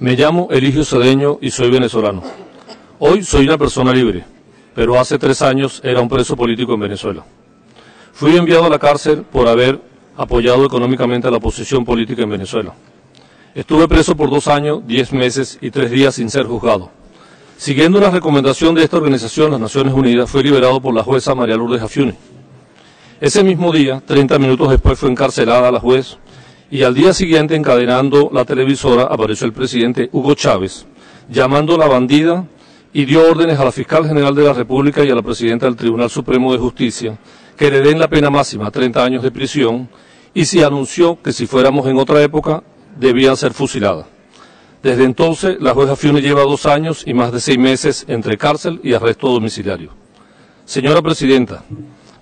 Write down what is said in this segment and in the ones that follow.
Me llamo Eligio Cedeño y soy venezolano. Hoy soy una persona libre, pero hace 3 años era un preso político en Venezuela. Fui enviado a la cárcel por haber apoyado económicamente a la oposición política en Venezuela. Estuve preso por 2 años, 10 meses y 3 días sin ser juzgado. Siguiendo una recomendación de esta organización, las Naciones Unidas, fui liberado por la jueza María Lourdes Afiuni. Ese mismo día, 30 minutos después, fue encarcelada la juez y al día siguiente, encadenando la televisora, apareció el presidente Hugo Chávez, llamándola bandida, y dio órdenes a la fiscal general de la República y a la presidenta del Tribunal Supremo de Justicia que le den la pena máxima, 30 años de prisión, y se anunció que si fuéramos en otra época, debían ser fusiladas. Desde entonces, la jueza Afiuni lleva 2 años y más de 6 meses entre cárcel y arresto domiciliario. Señora Presidenta,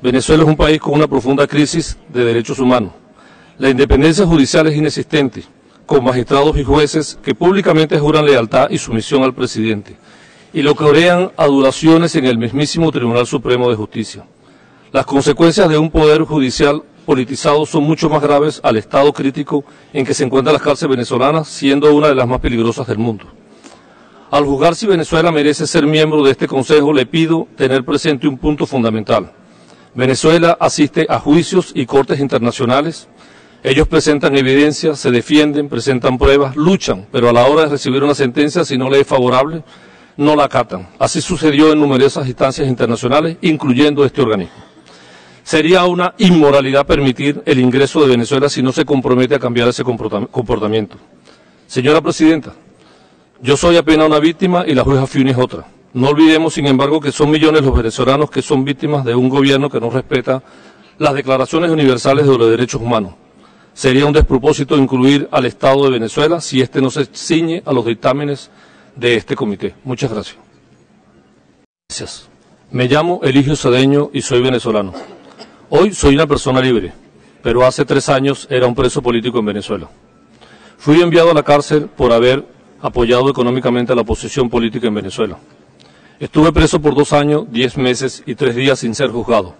Venezuela es un país con una profunda crisis de derechos humanos. La independencia judicial es inexistente, con magistrados y jueces que públicamente juran lealtad y sumisión al presidente, y lo que orean adulaciones en el mismísimo Tribunal Supremo de Justicia. Las consecuencias de un poder judicial politizado son mucho más graves al estado crítico en que se encuentran las cárceles venezolanas, siendo una de las más peligrosas del mundo. Al juzgar si Venezuela merece ser miembro de este Consejo, le pido tener presente un punto fundamental. Venezuela asiste a juicios y cortes internacionales. Ellos presentan evidencia, se defienden, presentan pruebas, luchan, pero a la hora de recibir una sentencia, si no le es favorable, no la acatan. Así sucedió en numerosas instancias internacionales, incluyendo este organismo. Sería una inmoralidad permitir el ingreso de Venezuela si no se compromete a cambiar ese comportamiento. Señora Presidenta, yo soy apenas una víctima y la jueza Afiuni es otra. No olvidemos, sin embargo, que son millones los venezolanos que son víctimas de un gobierno que no respeta las declaraciones universales de los derechos humanos. Sería un despropósito incluir al Estado de Venezuela si éste no se ciñe a los dictámenes de este comité. Muchas gracias. Gracias. Me llamo Eligio Cedeño y soy venezolano. Hoy soy una persona libre, pero hace 3 años era un preso político en Venezuela. Fui enviado a la cárcel por haber apoyado económicamente a la oposición política en Venezuela. Estuve preso por 2 años, 10 meses y 3 días sin ser juzgado.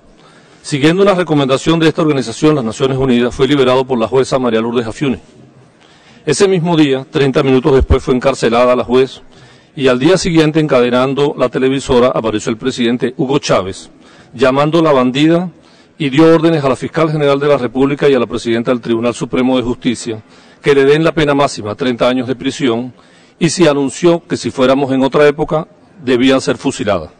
Siguiendo una recomendación de esta organización, las Naciones Unidas, fui liberado por la jueza María Lourdes Afiuni. Ese mismo día, 30 minutos después, fue encarcelada la juez y al día siguiente, encadenando la televisora, apareció el presidente Hugo Chávez, llamándola bandida, y dio órdenes a la fiscal general de la República y a la presidenta del Tribunal Supremo de Justicia que le den la pena máxima, 30 años de prisión, y se anunció que si fuéramos en otra época, debían ser fusiladas.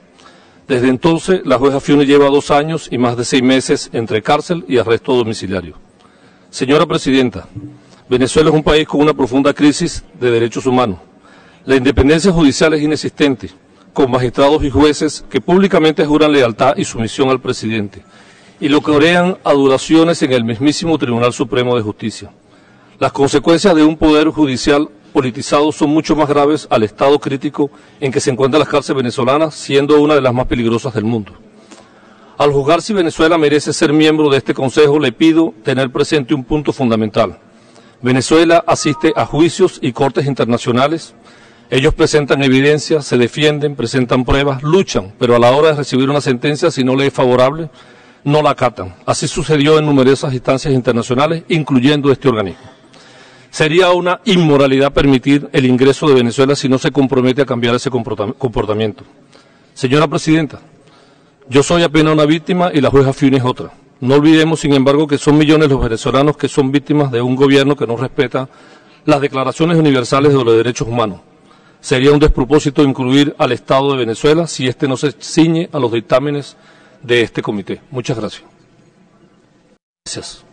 Desde entonces, la jueza Afiuni lleva 2 años y más de 6 meses entre cárcel y arresto domiciliario. Señora Presidenta, Venezuela es un país con una profunda crisis de derechos humanos. La independencia judicial es inexistente, con magistrados y jueces que públicamente juran lealtad y sumisión al presidente, y lo que orean adulaciones en el mismísimo Tribunal Supremo de Justicia. Las consecuencias de un poder judicial politizado son mucho más graves al estado crítico en que se encuentran las cárceles venezolanas, siendo una de las más peligrosas del mundo. Al juzgar si Venezuela merece ser miembro de este Consejo, le pido tener presente un punto fundamental. Venezuela asiste a juicios y cortes internacionales. Ellos presentan evidencia, se defienden, presentan pruebas, luchan, pero a la hora de recibir una sentencia, si no le es favorable, no la acatan. Así sucedió en numerosas instancias internacionales, incluyendo este organismo. Sería una inmoralidad permitir el ingreso de Venezuela si no se compromete a cambiar ese comportamiento. Señora Presidenta, yo soy apenas una víctima y la jueza Afiuni es otra. No olvidemos, sin embargo, que son millones los venezolanos que son víctimas de un gobierno que no respeta las declaraciones universales de los derechos humanos. Sería un despropósito incluir al Estado de Venezuela si éste no se ciñe a los dictámenes de este comité. Muchas gracias. Gracias.